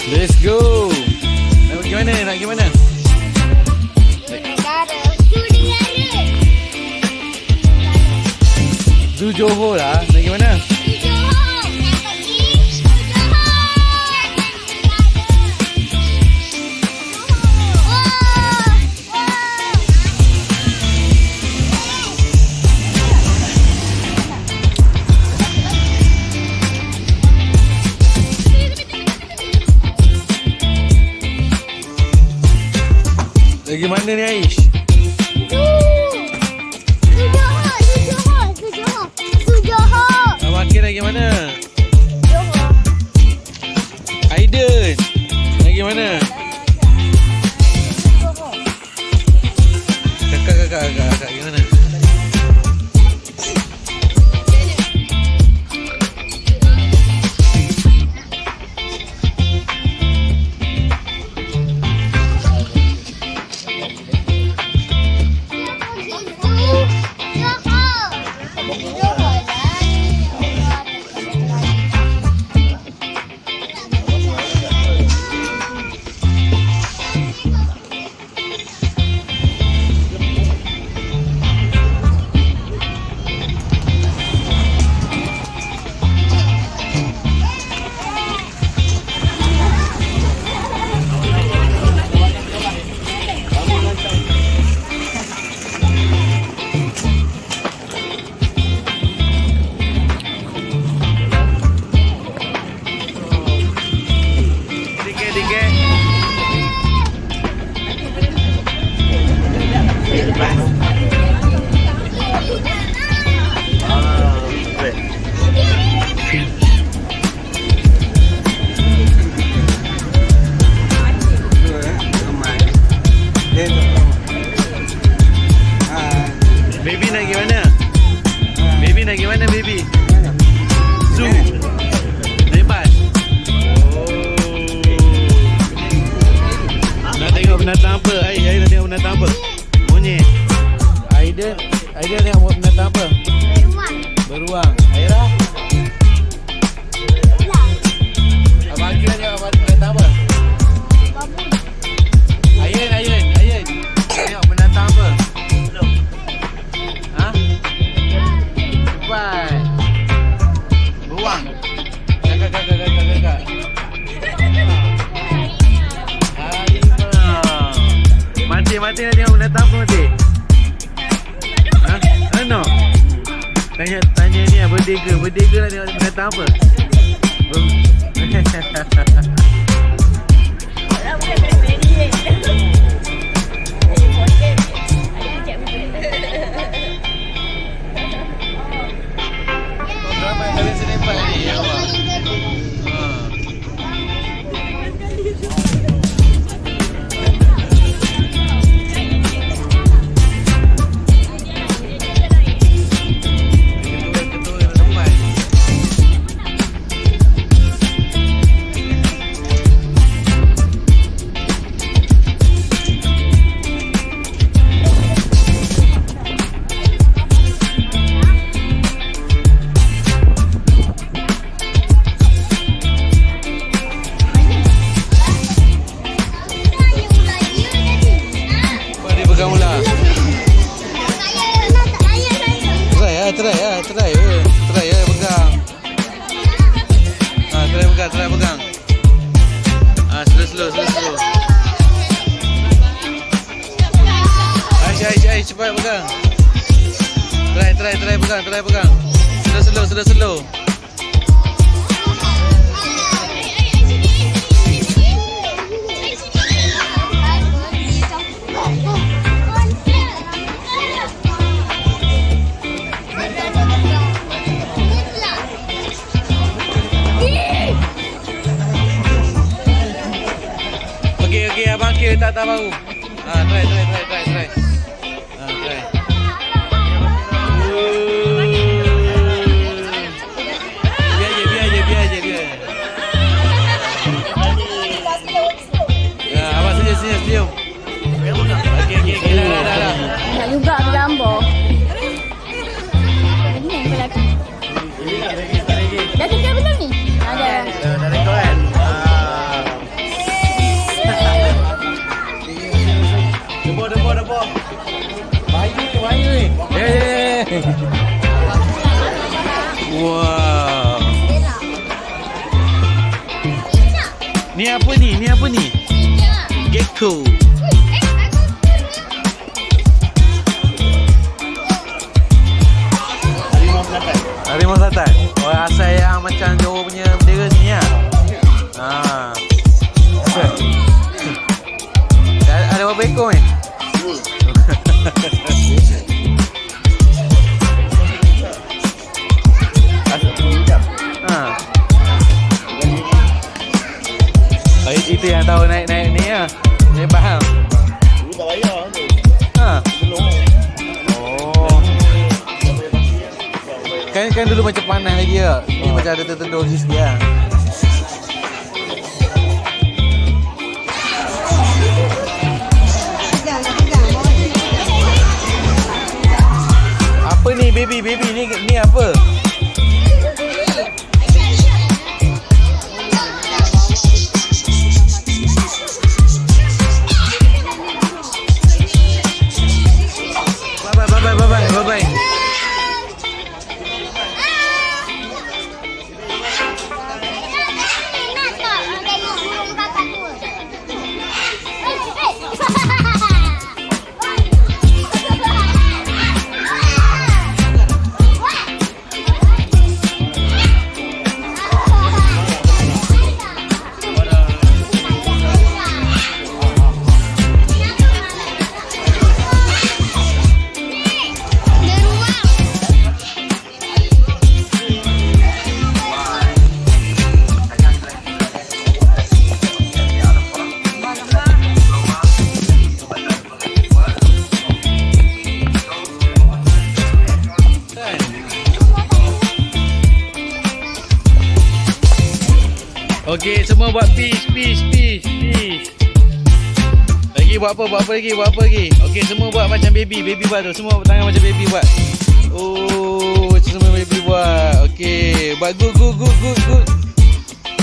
Let's go. Nak pergi mana? Nak pergi mana? Zoo Johor lah. Nak pergi mana? Lagi mana ni Aish? Abang Akhil lagi mana? Johor. Aiden lagi mana? Kakak gimana? Baby nak pergi mana? Baby nak pergi mana baby? Zoo. Lepas. Oh. Nak tengok binatang apa? Aiden nak tengok binatang apa? Monyet. Aiden tengok binatang apa? Beruang. Aira? Abang Akhil tengok binatang apa? Ayen. Tengok binatang apa? Beruang. Kakak. Mati nak tengok binatang apa mati? Ha? Ano? Tanya ni lah, berdega nak tengok binatang apa? Try pegang. Try pegang. Slow. Aish, cepat pegang. Try pegang. Slow. Okey, abang Akhil tak baru. Try. Try. Biar je. Ya, abang senyum. Okey, dah. Nak juga bergambar. Dah tinggal belum ni? Ada. Wow. Ni apa ni? Ni apa ni? Gecko. Harimau Selatan. Oh, asal yang macam Johor punya bendera sini lah. Ada berapa ekor ni? Itu yang tahu naik ni ya. Saya faham. Dulu tak bayar tu. Belum. Oh. Kan dulu macam panas lagi ya. Ni macam ada tertentu sikit lah. Apa ni baby ni apa? Bye. Okey, semua buat peace. Lagi buat apa lagi? Okey, semua buat macam baby buat tu. Semua tangan macam baby buat. Oh, semua baby buat. Okey, buat good.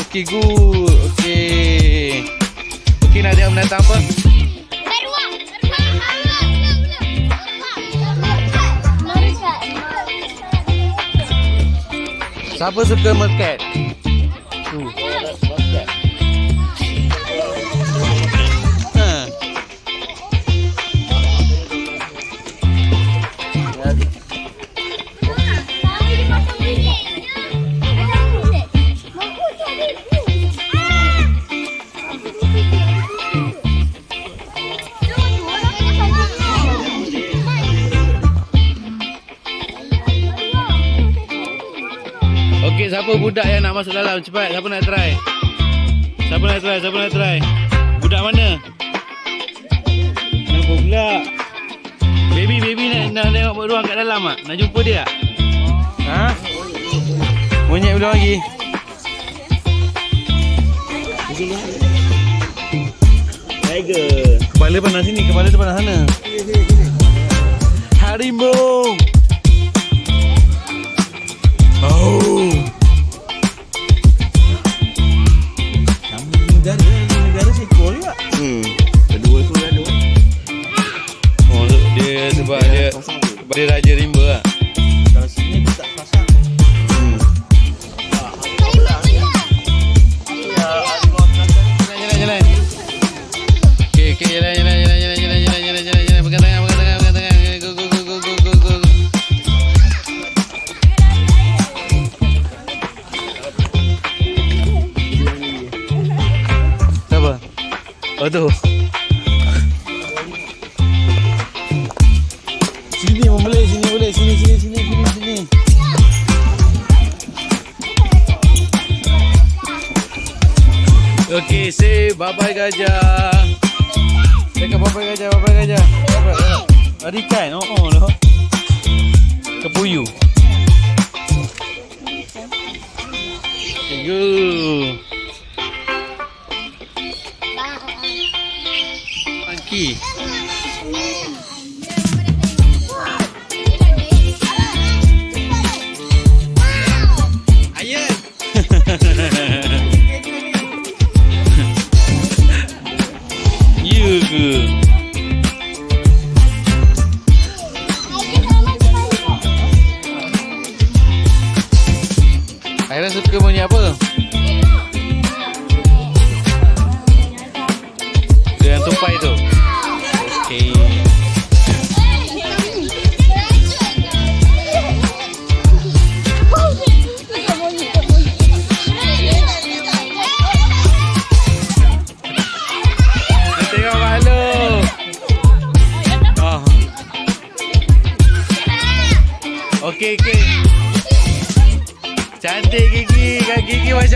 Okey, good. Okey, nak tengok menatang apa? Siapa suka mekat? Okey, siapa budak yang nak masuk dalam? Cepat, siapa nak try? Budak mana? Nampak pula. Baby nak tengok ruang kat dalam tak? Nak jumpa dia tak? Ha? Monyet belum lagi. Tiger. Kepala pandang sini, kepala tu pandang sana. Harimau. Oh. Negara seekor juga. Kedua ekor ada. Oh, dia sebab dia raja rimba lah. Kalau sini dia tak pasang. Jalan. Okey, jalan. Pegang tangan. Go. Siapa? Oh tu. Sini boleh. Sini. Okey, say bye-bye gajah. Cakap bye-bye gajah. Ada ikan? Oh lah. Kepuyuh. Go. Monkey. Ayat. You ke?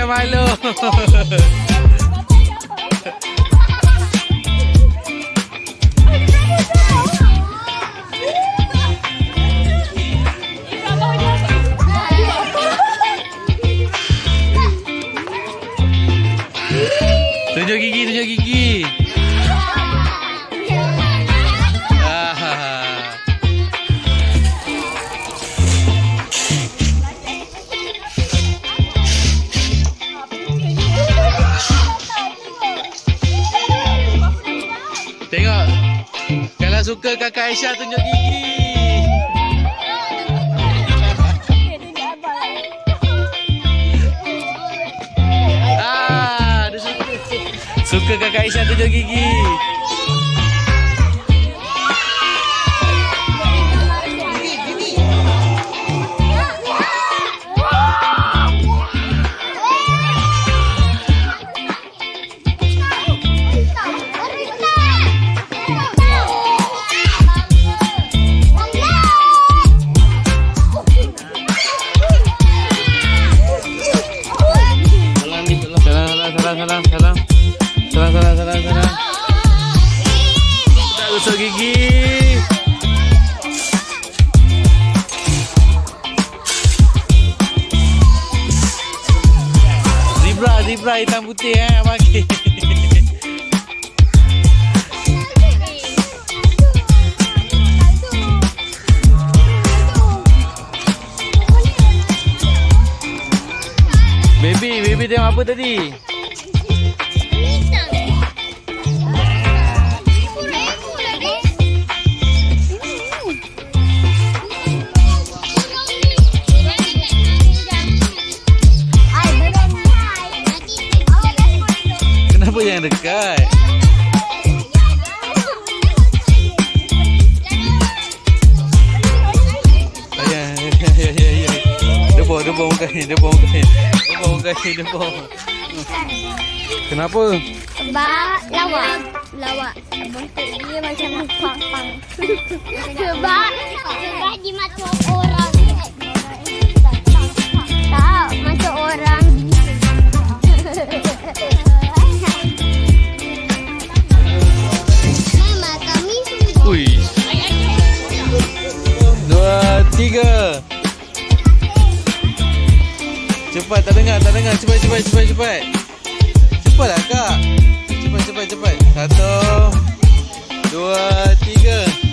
malu. Tunjuk gigi, tunjuk gigi. Ah. Tengok. Kalau suka kakak Aisyah tunjuk gigi. Ah, dia suka. Suka kakak Aisyah tunjuk gigi. Salam. Tak gosok gigi. Zebra hitam putih pakai. Baby tengok apa tadi? Kenapa jangan dekat? Ya. Debong mukanya. Kenapa? Sebab lawak. Bentuk dia macam pang. Sebab dia macam orang. Tak, macam orang. Mama, kami sudah. Ui. 2, 3. Cepat, tak dengar. Cepat. Cepatlah kak. Cepat. 1, 2, 3.